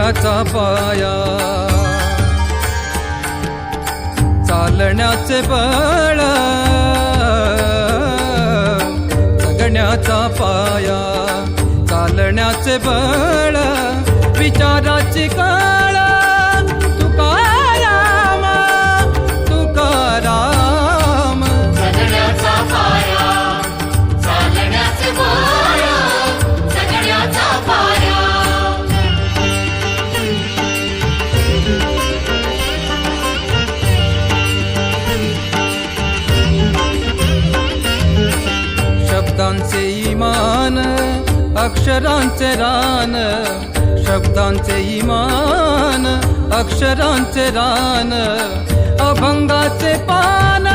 जगण्याचा पाया, चालण्याचे बळ, जगण्याचा पाया, चालण्याचे बळ, विचाराची कळ, तुकाराम तुकाराम. जगण्याचा पाया, चालण्याचे बळ, जगण्याचा पाया. शब्दांचे इमान, अक्षरांचे रान, शब्दांचे इमान, अक्षरांचे रान, अभंगाचे पान,